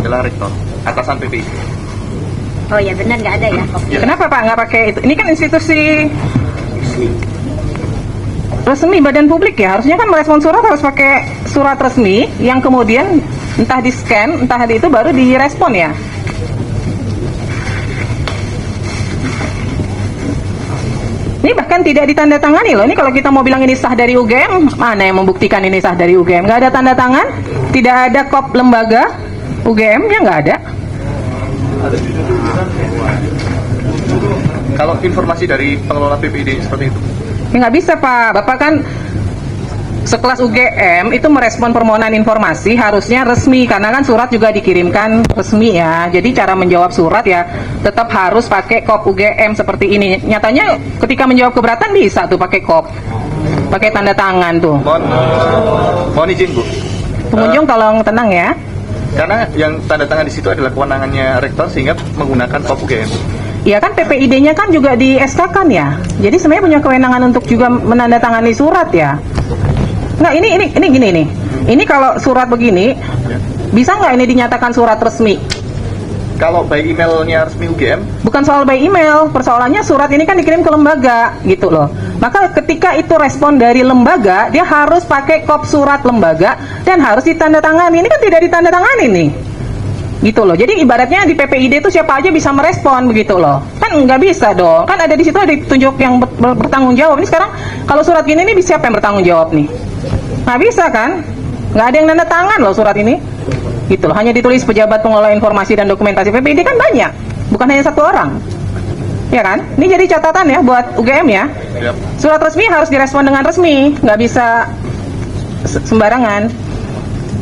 adalah rektor, atasan PPI. Oh ya benar, nggak ada ya. Ya. Kenapa Pak nggak pakai itu? Ini kan institusi resmi badan publik ya, harusnya kan merespon surat harus pakai surat resmi yang kemudian entah di scan, entah di itu baru direspon ya. Ini bahkan tidak ditandatangani loh. Ini kalau kita mau bilang ini sah dari UGM, mana yang membuktikan ini sah dari UGM? Nggak ada tanda tangan, tidak ada kop lembaga UGM, ya nggak ada. Kalau informasi dari pengelola PPID seperti itu? Ya nggak bisa Pak, Bapak kan sekelas UGM itu merespon permohonan informasi harusnya resmi, karena kan surat juga dikirimkan resmi ya. Jadi cara menjawab surat ya tetap harus pakai kop UGM seperti ini. Nyatanya ketika menjawab keberatan bisa tuh pakai kop, pakai tanda tangan tuh. Mohon izin Bu. Pengunjung tolong tenang ya. Karena yang tanda tangan di situ adalah kewenangannya rektor sehingga menggunakan kop UGM. Ya kan PPID-nya kan juga di SK kan ya. Jadi sebenarnya punya kewenangan untuk juga menandatangani surat ya. Nah ini gini nih. Ini kalau surat begini, bisa nggak ini dinyatakan surat resmi? Kalau by emailnya resmi UGM? Bukan soal by email, persoalannya surat ini kan dikirim ke lembaga gitu loh. Maka ketika itu respon dari lembaga, dia harus pakai kop surat lembaga dan harus ditandatangani. Ini kan tidak ditandatangani nih. Gitu loh. Jadi ibaratnya di PPID itu siapa aja bisa merespon begitu loh. Kan nggak bisa dong. Kan ada di situ ada ditunjuk yang bertanggung jawab. Ini sekarang kalau surat gini nih siapa yang bertanggung jawab nih? Nggak bisa kan? Nggak ada yang nanda tangan loh surat ini. Gitu loh. Hanya ditulis pejabat pengelola informasi dan dokumentasi PPID kan banyak. Bukan hanya satu orang. Ya kan? Ini jadi catatan ya buat UGM ya. Yep. Surat resmi harus direspon dengan resmi. Nggak bisa sembarangan.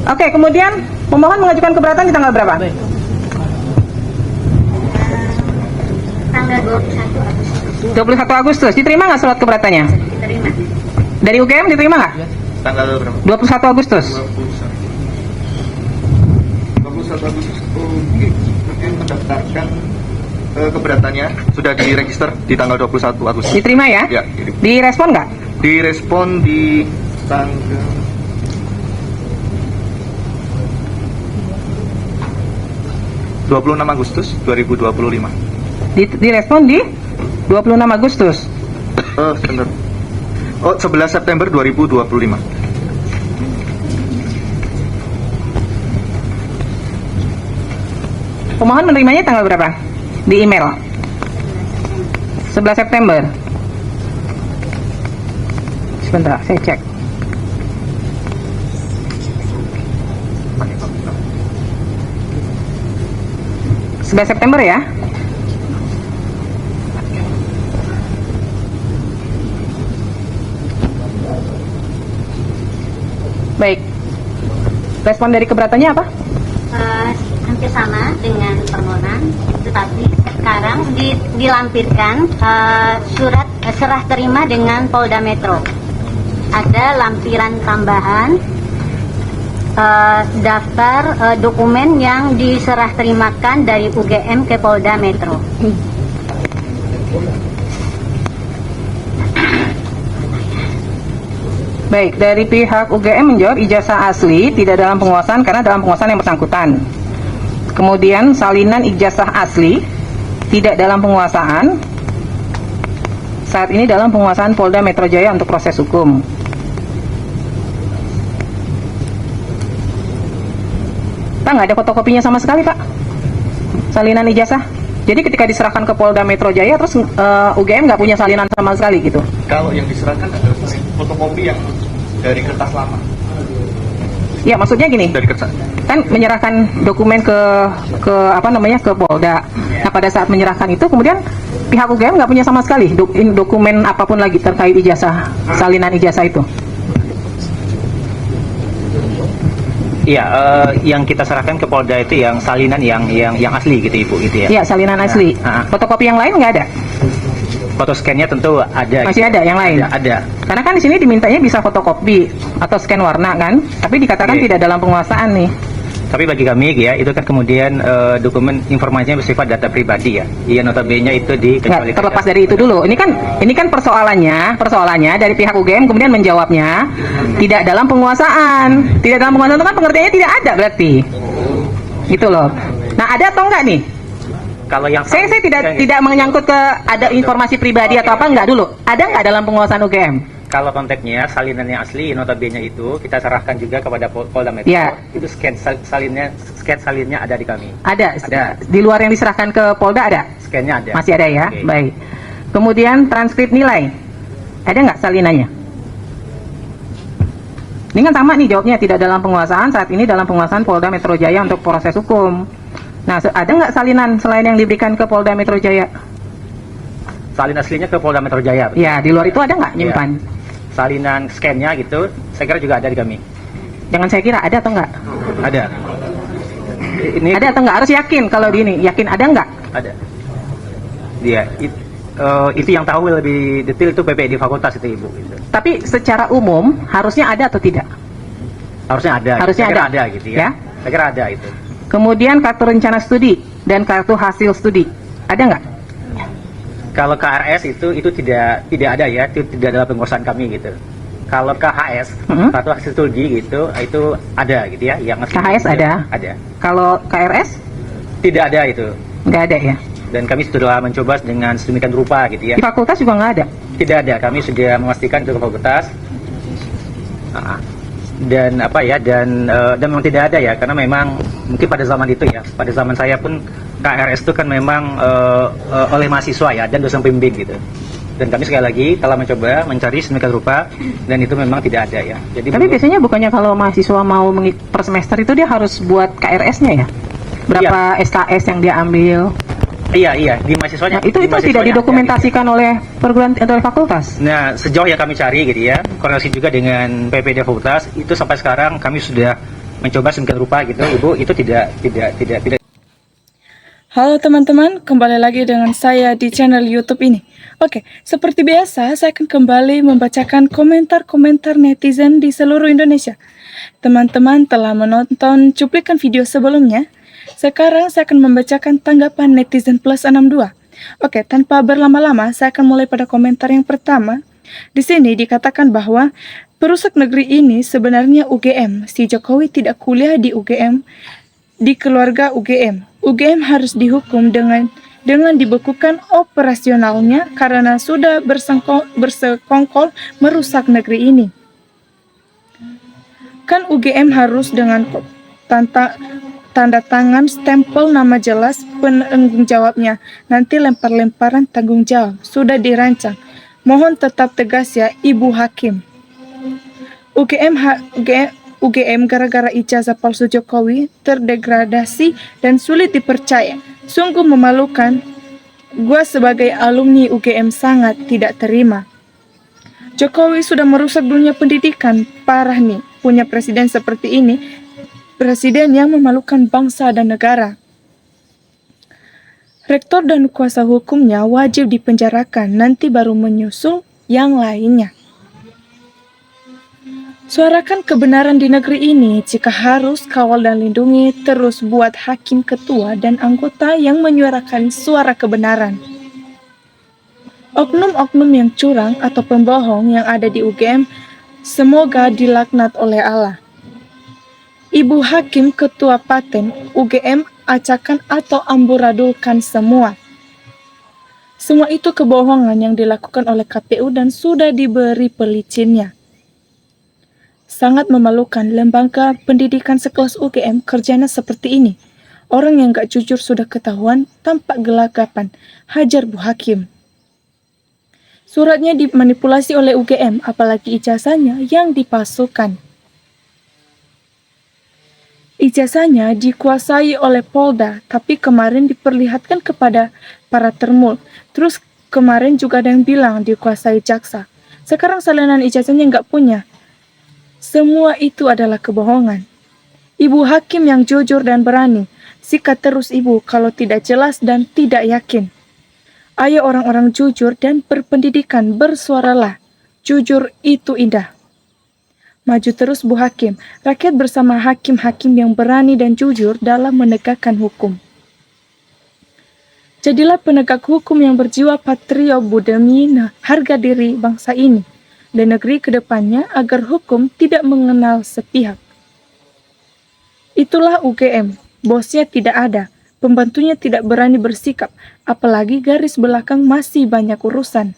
Oke, kemudian pemohon mengajukan keberatan di tanggal berapa? Tanggal 21 Agustus. 21 Agustus. Diterima nggak surat keberatannya? Diterima. Dari UGM diterima nggak? Tanggal berapa? 21 Agustus. 21 Agustus. Oke. Mungkin mendaftarkan keberatannya sudah diregister di tanggal 21 Agustus. Diterima ya? Ya. Direspon nggak? Direspon di tanggal 26 Agustus 2025. Direspon di 26 Agustus. Sebentar. 11 September 2025. Pemohon menerimanya tanggal berapa? Di email. 11 September. Sebentar, saya cek. September ya. Baik. Respon dari keberatannya apa? Hampir sama dengan permohonan, tetapi sekarang dilampirkan surat serah terima dengan Polda Metro. Ada lampiran tambahan daftar dokumen yang diserah terimakan dari UGM ke Polda Metro. Baik, dari pihak UGM menjawab ijazah asli tidak dalam penguasaan karena dalam penguasaan yang bersangkutan. Kemudian salinan ijazah asli tidak dalam penguasaan, saat ini dalam penguasaan Polda Metro Jaya untuk proses hukum. Pak, nggak ada fotokopinya sama sekali Pak, salinan ijazah. Jadi ketika diserahkan ke Polda Metro Jaya terus UGM nggak punya salinan sama sekali gitu. Kalau yang diserahkan adalah fotokopi yang dari kertas lama. Ya maksudnya gini, Dari kertas. kan menyerahkan dokumen ke Polda. Nah pada saat menyerahkan itu kemudian pihak UGM nggak punya sama sekali dokumen apapun lagi terkait ijazah, salinan ijazah itu. Iya, yang kita serahkan ke Polda itu yang salinan yang asli gitu Ibu gitu ya. Iya, salinan asli. Fotokopi yang lain nggak ada? Foto scan-nya tentu ada. Masih ada yang lain? Ada. Karena kan di sini dimintanya bisa fotokopi atau scan warna kan, tapi dikatakan tidak dalam penguasaan nih. Tapi bagi kami ya, itu kan kemudian dokumen informasinya bersifat data pribadi ya. Iya, notabene itu Nggak, terlepas dari itu dulu. Ini kan persoalannya dari pihak UGM kemudian menjawabnya tidak dalam penguasaan. Tidak dalam penguasaan itu kan pengertiannya tidak ada berarti. Gitu loh. Nah, ada atau enggak nih? Kalau yang Saya tidak menyangkut ke ada informasi pribadi atau apa, enggak dulu. Ada enggak dalam penguasaan UGM? kalau konteksnya salinan yang asli notabene itu kita serahkan juga kepada Polda Metro. Ya. Itu scan salinnya ada di kami. Ada. Ada. Di luar yang diserahkan ke Polda ada? Scannya ada. Masih ada ya? Oke. Baik. Kemudian transkrip nilai. Ada nggak salinannya? Ini kan sama nih jawabnya, tidak dalam penguasaan, saat ini dalam penguasaan Polda Metro Jaya untuk proses hukum. Nah, ada nggak salinan selain yang diberikan ke Polda Metro Jaya? Salin aslinya ke Polda Metro Jaya. Ya, di luar itu ada nggak nyimpan? Salinan scan-nya gitu, saya kira juga ada di kami. Jangan saya kira, ada atau nggak? Ada. Ini Ada atau nggak? Harus yakin kalau di ini. Yakin ada nggak? ada. Dia itu yang tahu lebih detail itu PPD fakultas itu Ibu. Gitu. Tapi secara umum harusnya ada atau tidak? Harusnya ada. Harusnya Saya kira ada. gitu Ya? ya. Saya kira ada itu. Kemudian kartu rencana studi dan kartu hasil studi. Ada nggak? Kalau KRS itu tidak ada ya, itu tidak dalam penguasaan kami gitu. Kalau KHS, kartu hasil studi gitu, itu ada gitu ya. Yang KHS gitu, ada? Ada. Kalau KRS? Tidak ada itu. Nggak ada ya? Dan kami sudah mencoba dengan sedemikian rupa gitu ya. Di fakultas juga nggak ada? Tidak ada, kami sudah memastikan itu ke fakultas. Dan apa ya, dan memang tidak ada ya, karena memang mungkin pada zaman itu ya, pada zaman saya pun KRS itu kan memang oleh mahasiswa ya, dan dosen pembimbing gitu. Dan kami sekali lagi telah mencoba mencari sedemikian rupa, dan itu memang tidak ada ya. Jadi Tapi biasanya bukannya kalau mahasiswa mau per semester itu dia harus buat KRS-nya ya? Berapa SKS yang dia ambil? Iya, di mahasiswanya. Nah, itu tidak didokumentasikan oleh perguruan atau oleh fakultas? Nah, sejauh yang kami cari gitu ya, koordinasi juga dengan PPD fakultas, itu sampai sekarang kami sudah mencoba sedemikian rupa gitu, Ibu, itu tidak. Halo teman-teman, kembali lagi dengan saya di channel YouTube ini. Oke, seperti biasa, saya akan kembali membacakan komentar-komentar netizen di seluruh Indonesia. Teman-teman telah menonton cuplikan video sebelumnya. Sekarang saya akan membacakan tanggapan netizen plus 62. Oke, tanpa berlama-lama, saya akan mulai pada komentar yang pertama. Di sini dikatakan bahwa perusak negeri ini sebenarnya UGM. Si Jokowi tidak kuliah di UGM, di keluarga UGM. UGM harus dihukum dengan dibekukan operasionalnya karena sudah bersekongkol merusak negeri ini. Kan UGM harus dengan tanda tangan, stempel nama jelas penanggung jawabnya. Nanti lempar-lemparan tanggung jawab. Sudah dirancang. Mohon tetap tegas ya, Ibu Hakim. UGM gara-gara ijazah palsu Jokowi terdegradasi dan sulit dipercaya. Sungguh memalukan. Gua sebagai alumni UGM sangat tidak terima. Jokowi sudah merusak dunia pendidikan. Parah nih, punya presiden seperti ini. Presiden yang memalukan bangsa dan negara. Rektor dan kuasa hukumnya wajib dipenjarakan, nanti baru menyusul yang lainnya. Suarakan kebenaran di negeri ini, jika harus kawal dan lindungi, terus buat hakim ketua dan anggota yang menyuarakan suara kebenaran. Oknum-oknum yang curang atau pembohong yang ada di UGM, semoga dilaknat oleh Allah. Ibu Hakim Ketua Paten UGM acakan atau amburadulkan semua. Semua itu kebohongan yang dilakukan oleh KPU dan sudah diberi pelicinnya. Sangat memalukan lembaga pendidikan sekelas UGM kerjanya seperti ini. Orang yang gak jujur sudah ketahuan, tampak gelagapan. Hajar Bu Hakim. Suratnya dimanipulasi oleh UGM, apalagi ijazahnya yang dipalsukan. Ijazahnya dikuasai oleh Polda, tapi kemarin diperlihatkan kepada para termul. Terus kemarin juga ada yang bilang dikuasai jaksa. Sekarang salinan ijazahnya nggak punya. Semua itu adalah kebohongan. Ibu Hakim yang jujur dan berani, sikat terus Ibu kalau tidak jelas dan tidak yakin. Ayo orang-orang jujur dan berpendidikan, bersuaralah. Jujur itu indah. Maju terus Bu Hakim, rakyat bersama hakim-hakim yang berani dan jujur dalam menegakkan hukum. Jadilah penegak hukum yang berjiwa patrio demi harga diri bangsa ini dan negeri kedepannya agar hukum tidak mengenal sepihak. Itulah UGM, Bosnya tidak ada, pembantunya tidak berani bersikap, apalagi garis belakang masih banyak urusan.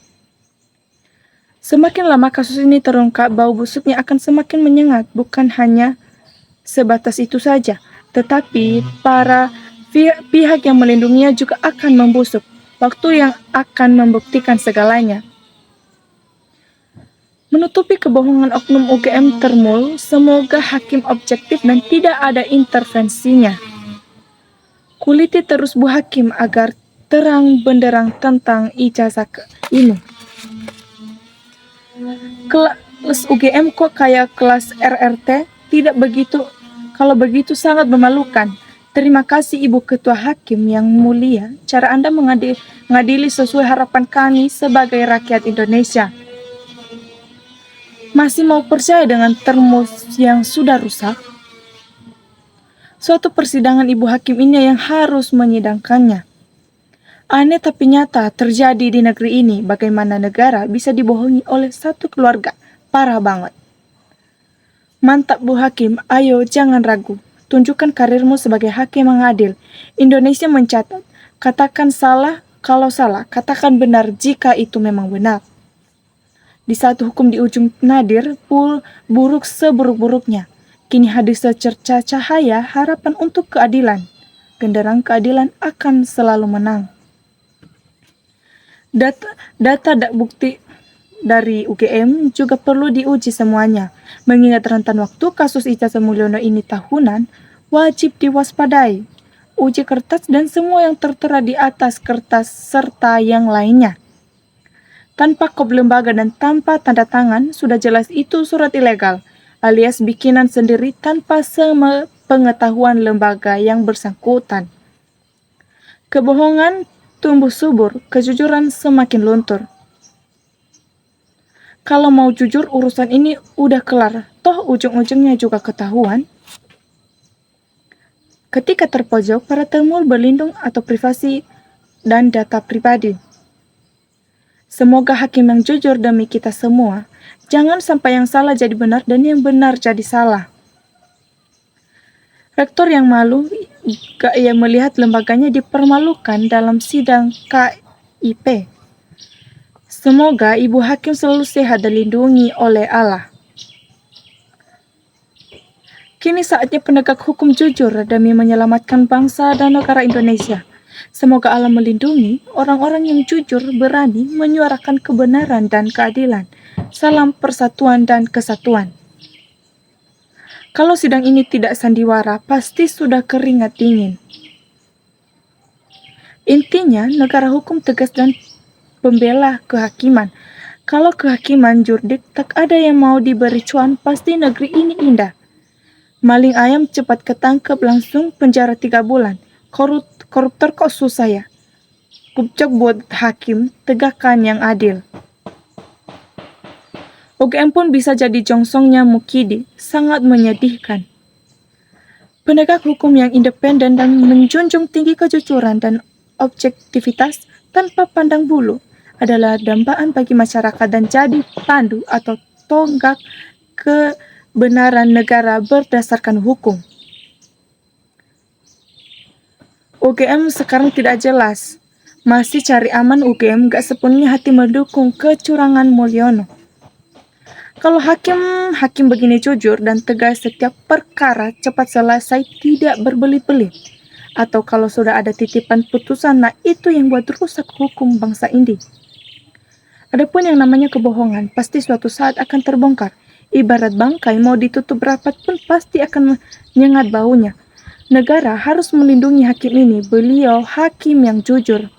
Semakin lama kasus ini terungkap, bau busuknya akan semakin menyengat, bukan hanya sebatas itu saja, tetapi para pihak yang melindunginya juga akan membusuk, waktu yang akan membuktikan segalanya. Menutupi kebohongan oknum UGM Termul, semoga hakim objektif dan tidak ada intervensinya. Kuliti terus Bu Hakim agar terang benderang tentang ijazah ini. Kelas UGM kok kayak kelas RRT? Tidak begitu. Kalau begitu sangat memalukan. Terima kasih Ibu Ketua Hakim yang mulia. Cara Anda mengadili sesuai harapan kami sebagai rakyat Indonesia. Masih mau percaya dengan termus yang sudah rusak? Suatu persidangan Ibu Hakim ini yang harus menyidangkannya. Aneh tapi nyata terjadi di negeri ini. Bagaimana negara bisa dibohongi oleh satu keluarga? Parah banget. Mantap Bu Hakim, ayo jangan ragu. Tunjukkan karirmu sebagai hakim yang adil. Indonesia mencatat, katakan salah kalau salah, katakan benar jika itu memang benar. Di saat hukum di ujung nadir, buruk seburuk-buruknya. Kini hadir secerca cahaya harapan untuk keadilan. Genderang keadilan akan selalu menang. Data bukti dari UGM juga perlu diuji semuanya. Mengingat rentan waktu kasus Ijazah Mulyono ini tahunan, wajib diwaspadai. Uji kertas dan semua yang tertera di atas kertas serta yang lainnya. Tanpa kop lembaga dan tanpa tanda tangan, sudah jelas itu surat ilegal, alias bikinan sendiri tanpa sepengetahuan lembaga yang bersangkutan. Kebohongan tumbuh subur, kejujuran semakin luntur. Kalau mau jujur, urusan ini udah kelar, toh ujung-ujungnya juga ketahuan. Ketika terpojok, para termul berlindung atau privasi dan data pribadi. Semoga hakim yang jujur demi kita semua, jangan sampai yang salah jadi benar dan yang benar jadi salah. Rektor yang malu gak ia melihat lembaganya dipermalukan dalam sidang KIP. Semoga Ibu Hakim selalu sehat dan dilindungi oleh Allah. Kini saatnya penegak hukum jujur demi menyelamatkan bangsa dan negara Indonesia. Semoga Allah melindungi orang-orang yang jujur berani menyuarakan kebenaran dan keadilan. Salam persatuan dan kesatuan. Kalau sidang ini tidak sandiwara, pasti sudah keringat dingin. Intinya, negara hukum tegas dan pembela kehakiman. Kalau kehakiman jurdik, tak ada yang mau diberi cuan, pasti negeri ini indah. Maling ayam cepat ketangkep, langsung penjara 3 bulan. Koruptor kok susah ya? Kupcok buat hakim, tegakkan yang adil. UGM pun bisa jadi jongsongnya Mukidi, sangat menyedihkan. Penegak hukum yang independen dan menjunjung tinggi kejujuran dan objektivitas tanpa pandang bulu adalah dambaan bagi masyarakat dan jadi pandu atau tonggak kebenaran negara berdasarkan hukum. UGM sekarang tidak jelas. Masih cari aman UGM gak sepenuhnya hati mendukung kecurangan Mulyono. Kalau hakim begini jujur dan tegas setiap perkara cepat selesai, tidak berbelit-belit. Atau kalau sudah ada titipan putusan, nah itu yang buat rusak hukum bangsa ini. Adapun yang namanya kebohongan, pasti suatu saat akan terbongkar. Ibarat bangkai mau ditutup rapat pun pasti akan menyengat baunya. Negara harus melindungi hakim ini, beliau hakim yang jujur.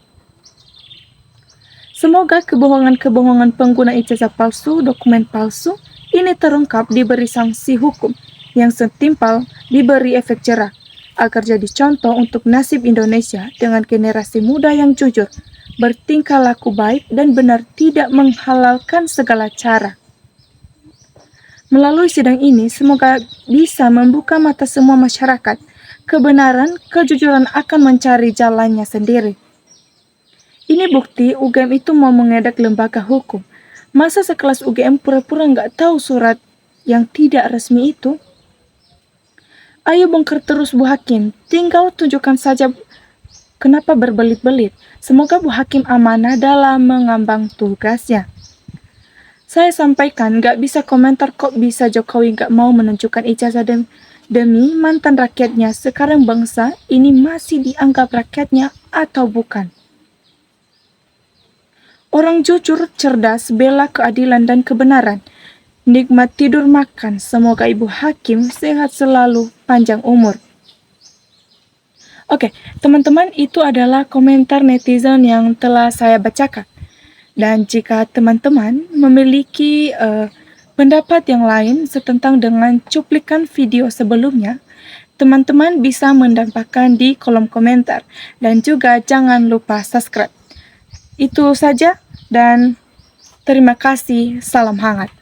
Semoga kebohongan-kebohongan pengguna ijazah palsu, dokumen palsu, ini terungkap, diberi sanksi hukum yang setimpal, diberi efek jerah, agar jadi contoh untuk nasib Indonesia dengan generasi muda yang jujur, bertingkah laku baik dan benar, tidak menghalalkan segala cara. Melalui sidang ini, semoga bisa membuka mata semua masyarakat. Kebenaran, kejujuran akan mencari jalannya sendiri. Ini bukti UGM itu mau mengedak lembaga hukum. Masa sekelas UGM pura-pura nggak tahu surat yang tidak resmi itu? Ayo bongkar terus Bu Hakim, tinggal tunjukkan saja kenapa berbelit-belit. Semoga Bu Hakim amanah dalam mengambang tugasnya. Saya sampaikan gak bisa komentar kok bisa Jokowi gak mau menunjukkan ijazah demi mantan rakyatnya. Sekarang bangsa ini masih dianggap rakyatnya atau bukan. Orang jujur, cerdas, bela keadilan dan kebenaran. Nikmat tidur makan, semoga Ibu Hakim sehat selalu, panjang umur. Oke, teman-teman, itu adalah komentar netizen yang telah saya bacakan. Dan jika teman-teman memiliki pendapat yang lain setentang dengan cuplikan video sebelumnya, teman-teman bisa mendapatkan di kolom komentar. Dan juga jangan lupa subscribe. Itu saja dan terima kasih, salam hangat.